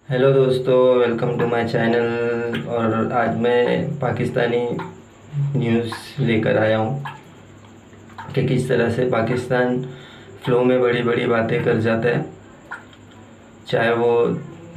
Hello दोस्तों, welcome to my channel. और आज मैं पाकिस्तानी न्यूज़ लेकर आया हूँ कि किस तरह से पाकिस्तान फ्लो में बड़ी बड़ी बातें कर जाता है, चाहे वो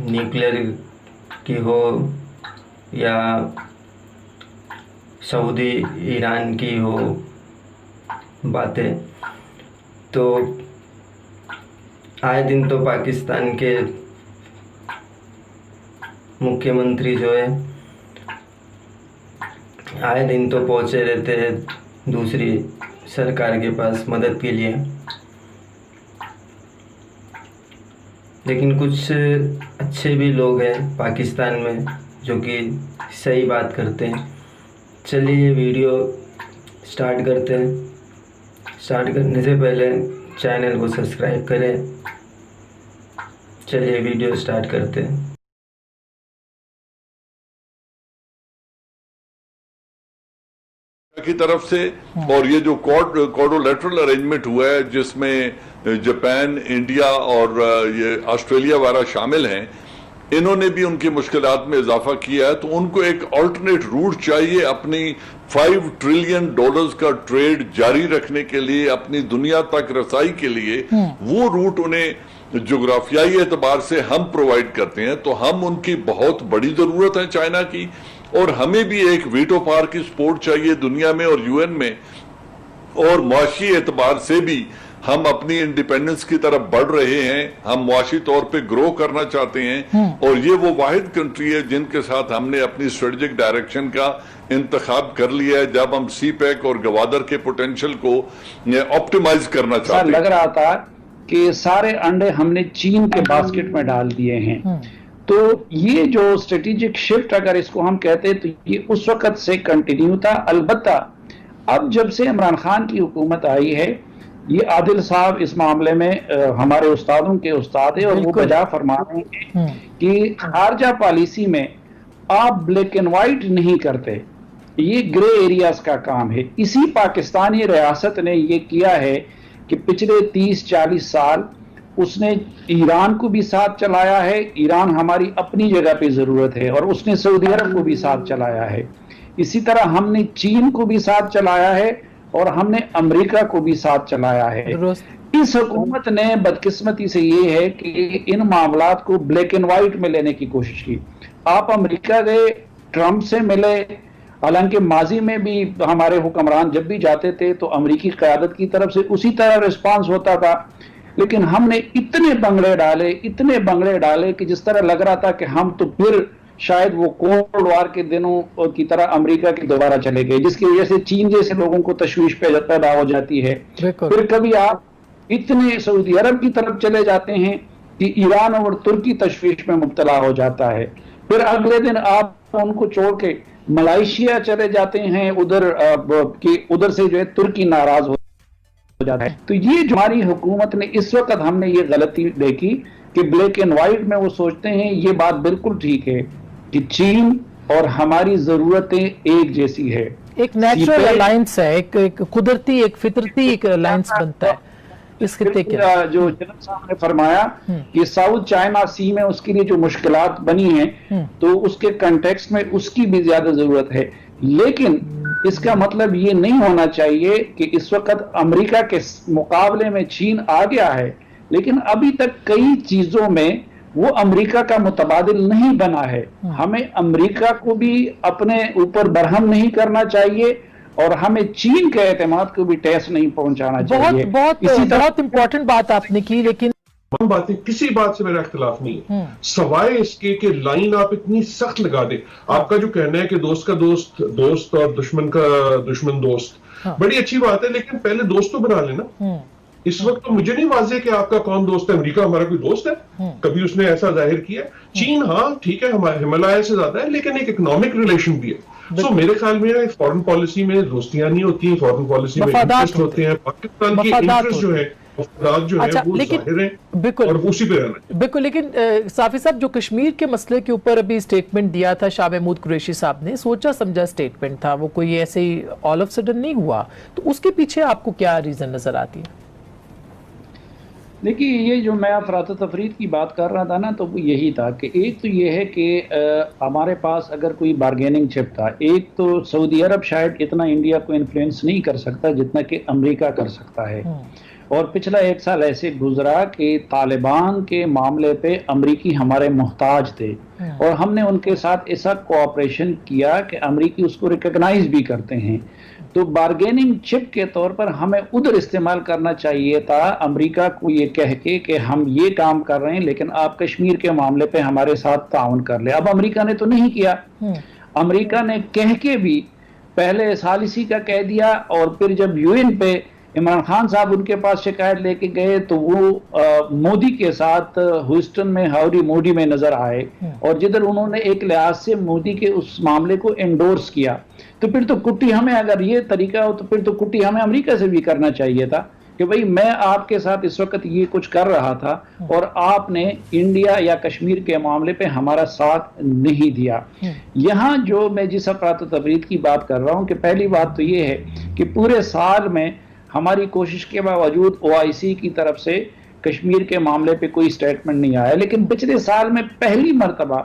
न्यूक्लियर की हो या सऊदी ईरान की हो बातें। तो आए दिन तो पाकिस्तान के मुख्यमंत्री जो है आए दिन तो पहुँचे रहते हैं दूसरी सरकार के पास मदद के लिए, लेकिन कुछ अच्छे भी लोग हैं पाकिस्तान में जो कि सही बात करते हैं। चलिए ये वीडियो स्टार्ट करते हैं। स्टार्ट करने से पहले चैनल को सब्सक्राइब करें। चलिए वीडियो स्टार्ट करते हैं। की तरफ से। और ये जो क्वाड्रिलेटरल अरेंजमेंट हुआ है जिसमें जापान, इंडिया और ये ऑस्ट्रेलिया वगैरह शामिल हैं, इन्होंने भी उनकी मुश्किलात में इजाफा किया है। तो उनको एक अल्टरनेट रूट चाहिए अपनी $5 ट्रिलियन का ट्रेड जारी रखने के लिए, अपनी दुनिया तक रसाई के लिए। वो रूट उन्हें जोग्राफियाई एतबार से हम प्रोवाइड करते हैं, तो हम उनकी बहुत बड़ी जरूरत है चाइना की। और हमें भी एक वीटो पावर की सपोर्ट चाहिए दुनिया में और यूएन में। और मुआशी एतबार से भी हम अपनी इंडिपेंडेंस की तरफ बढ़ रहे हैं, हम मुआशी तौर पे ग्रो करना चाहते हैं। और ये वो वाहिद कंट्री है जिनके साथ हमने अपनी स्ट्रेटेजिक डायरेक्शन का इंतखाब कर लिया है, जब हम सी पैक और गवादर के पोटेंशियल को ऑप्टिमाइज करना चाहते हैं। लग रहा था कि सारे अंडे हमने चीन के बास्केट में डाल दिए हैं। तो ये जो स्ट्रेटेजिक शिफ्ट अगर इसको हम कहते हैं तो ये उस वक्त से कंटिन्यू था। अलबत्ता अब जब से इमरान खान की हुकूमत आई है, ये आदिल साहब इस मामले में हमारे उस्तादों के उस्ताद है और वो बजा फरमा रहे हैं कि खारजा पॉलिसी में आप ब्लैक एंड व्हाइट नहीं करते, ये ग्रे एरियाज का काम है। इसी पाकिस्तानी रियासत ने ये किया है कि पिछले 30-40 साल उसने ईरान को भी साथ चलाया है। ईरान हमारी अपनी जगह पे जरूरत है, और उसने सऊदी अरब को भी साथ चलाया है। इसी तरह हमने चीन को भी साथ चलाया है और हमने अमेरिका को भी साथ चलाया है। इस हुकूमत ने बदकिस्मती से ये है कि इन मामलात को ब्लैक एंड व्हाइट में लेने की कोशिश की। आप अमेरिका गए, ट्रंप से मिले, हालांकि माजी में भी हमारे हुक्मरान जब भी जाते थे तो अमेरिकी क़यादत की तरफ से उसी तरह रिस्पांस होता था। लेकिन हमने इतने बंगले डाले कि जिस तरह लग रहा था कि हम तो फिर शायद वो कोल्ड वार के दिनों की तरह अमेरिका के दोबारा चले गए, जिसकी वजह से चीन जैसे लोगों को तशवीश पैदा हो जाती है। फिर कभी आप इतने सऊदी अरब की तरफ चले जाते हैं कि ईरान और तुर्की तशवीश में मुब्तला हो जाता है। फिर अगले दिन आप उनको छोड़ के मलेशिया चले जाते हैं, उधर से जो है तुर्की नाराज हो जाता है। तो ये जो हमारी हुकूमत ने इस वक्त हमने ये गलती देखी कि ब्लैक एंड व्हाइट में वो सोचते हैं। ये बात बिल्कुल ठीक है कि चीन और हमारी जरूरतें एक जैसी है, एक नेचुरल अलायंस है, एक कुदरती, एक फितरती एक अलायंस बनता है इस खित्ते के। जो जनरल साहब ने फरमाया कि साउथ चाइना सी में उसके लिए जो मुश्किलात बनी हैं, तो उसके कंटेक्स्ट में उसकी भी ज्यादा जरूरत है। लेकिन इसका मतलब ये नहीं होना चाहिए कि इस वक्त अमेरिका के मुकाबले में चीन आ गया है, लेकिन अभी तक कई चीजों में वो अमेरिका का मुतबादिल नहीं बना है। हमें अमेरिका को भी अपने ऊपर बरहम नहीं करना चाहिए और हमें चीन के एतमाद को भी ठेस नहीं पहुंचाना चाहिए। बहुत इंपॉर्टेंट बात आपने की, लेकिन बातें किसी बात से मेरा इख्तिलाफ नहीं है, सवाए इसके कि लाइन आप इतनी सख्त लगा दे। आपका जो कहना है कि दोस्त का दोस्त और दुश्मन का दुश्मन दोस्त, बड़ी अच्छी बात है, लेकिन पहले दोस्त तो बना लेना। इस वक्त तो मुझे नहीं वाज़ेह कि आपका कौन दोस्त है। अमेरिका हमारा कोई दोस्त है? कभी उसने ऐसा जाहिर किया? चीन हाँ ठीक है, हमारे हिमालय से ज्यादा है, लेकिन एक इकोनॉमिक रिलेशन भी है। तो मेरे ख्याल में फॉरेन पॉलिसी में दोस्तियां नहीं होती, फॉरेन पॉलिसी में इंटरेस्ट होते हैं। पाकिस्तान की इंटरेस्ट जो है, जो अच्छा, है वो जाहिर है, बिल्कुल, और उसी पे रहना बिल्कुल। लेकिन साफी साहब, जो कश्मीर के मसले के ऊपर अभी स्टेटमेंट दिया था शाह महमूद कुरैशी साहब ने, सोचा समझा स्टेटमेंट था वो, कोई ऐसे ही ऑल ऑफ सडन नहीं हुआ। तो उसके पीछे आपको क्या रीजन नजर आती है? देखिए, ये जो मैं अफरात तफरीद की बात कर रहा था ना, तो वो यही था कि एक तो ये है कि हमारे पास अगर कोई बारगेनिंग चिप था, एक तो सऊदी अरब शायद इतना इंडिया को इन्फ्लुएंस नहीं कर सकता जितना कि अमेरिका कर सकता है। और पिछला 1 साल ऐसे गुजरा कि तालिबान के मामले पे अमरीकी हमारे मोहताज थे और हमने उनके साथ ऐसा कोऑपरेशन किया कि अमरीकी उसको रिकॉग्नाइज भी करते हैं। तो बारगेनिंग चिप के तौर पर हमें उधर इस्तेमाल करना चाहिए था, अमेरिका को ये कह के कि हम ये काम कर रहे हैं लेकिन आप कश्मीर के मामले पे हमारे साथ ताउन कर ले। अब अमेरिका ने तो नहीं किया, अमेरिका ने कह के भी पहले सालिसी का कह दिया और फिर जब यूएन पे इमरान खान साहब उनके पास शिकायत लेके गए तो वो मोदी के साथ ह्यूस्टन में हाउडी मोदी में नजर आए और जिधर उन्होंने एक लिहाज से मोदी के उस मामले को एंडोर्स किया। तो फिर तो कुट्टी हमें, अगर ये तरीका हो तो फिर तो कुट्टी हमें अमेरिका से भी करना चाहिए था कि भाई मैं आपके साथ इस वक्त ये कुछ कर रहा था और आपने इंडिया या कश्मीर के मामले पे हमारा साथ नहीं दिया। यहाँ जो मैं जिस अफरात तफरीद की बात कर रहा हूँ कि पहली बात तो ये है कि पूरे साल में हमारी कोशिश के बावजूद OIC की तरफ से कश्मीर के मामले पे कोई स्टेटमेंट नहीं आया, लेकिन पिछले साल में पहली मर्तबा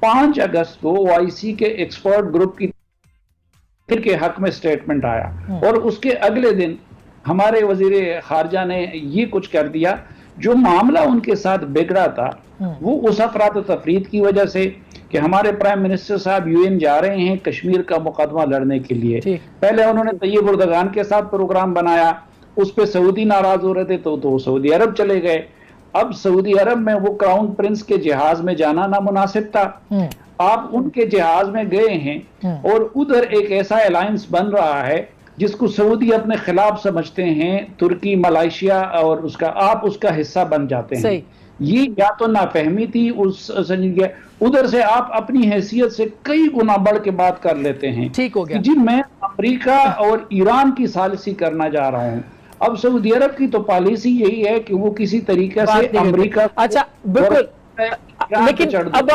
5 अगस्त को OIC के एक्सपर्ट ग्रुप की के हक में स्टेटमेंट आया और उसके अगले दिन हमारे वजीर खारजा ने ये कुछ कर दिया। जो मामला उनके साथ बिगड़ा था वो उस अफरात तफरीद की वजह से कि हमारे प्राइम मिनिस्टर साहब UN जा रहे हैं कश्मीर का मुकदमा लड़ने के लिए। पहले उन्होंने तैयब उर्दगान के साथ प्रोग्राम बनाया, उस पर सऊदी नाराज हो रहे थे तो सऊदी अरब चले गए। अब सऊदी अरब में वो क्राउन प्रिंस के जहाज में जाना नामुनासिब था, आप उनके जहाज में गए हैं और उधर एक ऐसा अलायंस बन रहा है जिसको सऊदी अपने खिलाफ समझते हैं, तुर्की, मलेशिया और उसका आप उसका हिस्सा बन जाते हैं। ये या तो नाफहमी थी उस उधर से आप अपनी हैसियत से कई गुना बढ़ के बात कर लेते हैं। ठीक हो गया जी, मैं अमेरिका और ईरान की सालिसी करना जा रहा हूँ। अब सऊदी अरब की तो पॉलिसी यही है कि वो किसी तरीके से अमेरिका, अच्छा बिल्कुल, लेकिन अब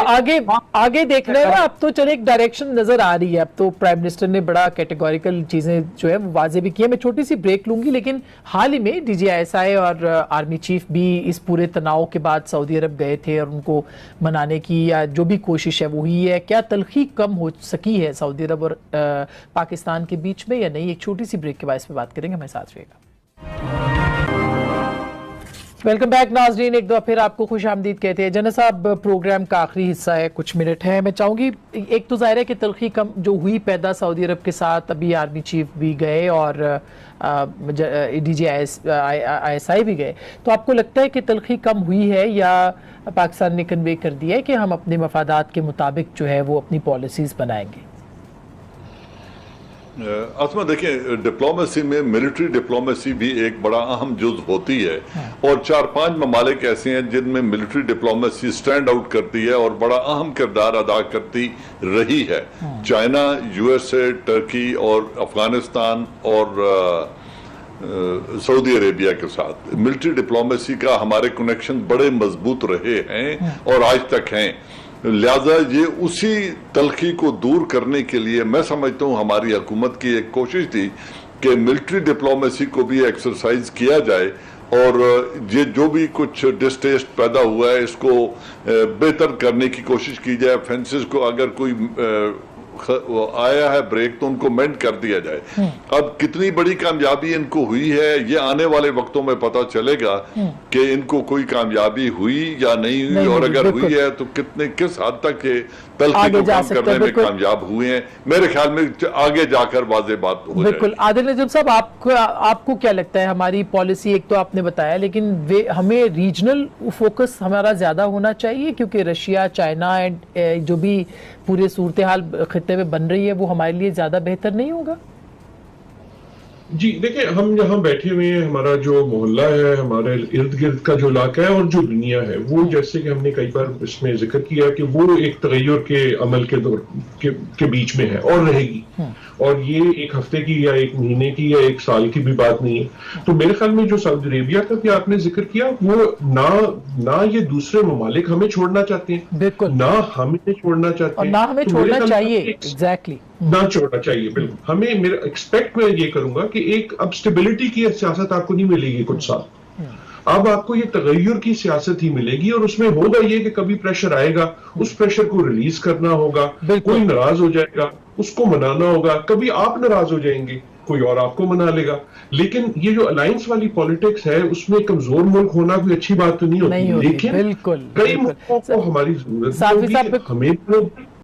आगे देख रहे हैं अब तो चले एक डायरेक्शन नजर आ रही है। अब तो प्राइम मिनिस्टर ने बड़ा कैटेगोरिकल चीजें जो है वो वाजे भी की है। मैं छोटी सी ब्रेक लूंगी, लेकिन हाल ही में DGISI और आर्मी चीफ भी इस पूरे तनाव के बाद सऊदी अरब गए थे और उनको मनाने की या जो भी कोशिश है वो हुई है। क्या तलखी कम हो सकी है सऊदी अरब और पाकिस्तान के बीच में या नहीं? एक छोटी सी ब्रेक के बाद इस पर बात करेंगे, हमारे साथ रहिएगा। वेलकम बैक नाजरीन, एक दफा फिर आपको खुश आमदीद कहते हैं। जना साहब, प्रोग्राम का आखिरी हिस्सा है, कुछ मिनट है। मैं चाहूँगी एक तो ज़ाहिर है कि तलखी कम जो हुई पैदा सऊदी अरब के साथ, अभी आर्मी चीफ भी गए और DGISI भी गए, तो आपको लगता है कि तलखी कम हुई है या पाकिस्तान ने कन्वे कर दिया है कि हम अपने मफादात के मुताबिक जो है वो अपनी पॉलिसीज़ बनाएंगे? आसमा देखिए, डिप्लोमेसी में मिलिट्री डिप्लोमेसी भी एक बड़ा अहम जुज होती है और 4-5 ममालिक ऐसे हैं जिनमें मिलिट्री डिप्लोमेसी स्टैंड आउट करती है और बड़ा अहम किरदार अदा करती रही है। चाइना, USA, टर्की और अफगानिस्तान और सऊदी अरेबिया के साथ मिलिट्री डिप्लोमेसी का हमारे कनेक्शन बड़े मजबूत रहे हैं और आज तक हैं। लिहाजा ये उसी तलखी को दूर करने के लिए मैं समझता हूँ हमारी हुकूमत की एक कोशिश थी कि मिलिट्री डिप्लोमेसी को भी एक्सरसाइज किया जाए और ये जो भी कुछ डिस्टेस्ट पैदा हुआ है इसको बेहतर करने की कोशिश की जाए। फेंसेस को अगर कोई आया है ब्रेक तो उनको मेंट कर दिया जाए। अब कितनी बड़ी कामयाबी इनको हुई है ये आने वाले वक्तों में पता चलेगा कि इनको कोई कामयाबी हुई या नहीं हुई और अगर हुई है तो किस हद तक के तलखी को कम करने में कामयाब हुए हैं। मेरे ख्याल में आगे जाकर वाज़ेह बात हो जाएगी। बिल्कुल। आदिल नजम साहब, आपको क्या लगता है हमारी पॉलिसी, एक तो आपने बताया, लेकिन हमें रीजनल फोकस हमारा ज्यादा होना चाहिए क्योंकि रशिया, चाइना एंड जो भी पूरे सूरत हाल खित्ते में बन रही है वो हमारे लिए ज्यादा बेहतर नहीं होगा? जी देखिए, हम यहाँ बैठे हुए हैं, हमारा जो मोहल्ला है, हमारे इर्द गिर्द का जो इलाका है और जो दुनिया है वो, जैसे कि हमने कई बार इसमें जिक्र किया कि वो एक तगय्युर के अमल के दौर के बीच में है और रहेगी। और ये एक हफ्ते की या एक महीने की या एक साल की भी बात नहीं है। तो मेरे ख्याल में जो सऊदी अरेबिया का भी आपने जिक्र किया वो ना ये दूसरे ममालिक हमें छोड़ना चाहते हैं, बिल्कुल, ना हमें छोड़ना चाहते हैं, ना हमें छोड़ना चाहिए। एग्जैक्टली, ना छोड़ना चाहिए। बिल्कुल, हमें मेरा एक्सपेक्ट मैं ये करूंगा कि एक अब स्टेबिलिटी की सियासत आपको नहीं मिलेगी कुछ साल। अब आपको ये तगय्युर की सियासत ही मिलेगी और उसमें होगा ये कि कभी प्रेशर आएगा, उस प्रेशर को रिलीज करना होगा, कोई नाराज हो जाएगा, उसको मनाना होगा, कभी आप नाराज हो जाएंगे, कोई और आपको मना लेगा। लेकिन ये जो अलायंस वाली पॉलिटिक्स है उसमें कमजोर मुल्क होना कोई अच्छी बात तो नहीं होती, लेकिन कई मुल्कों को हमारी जरूरत होगी, हमें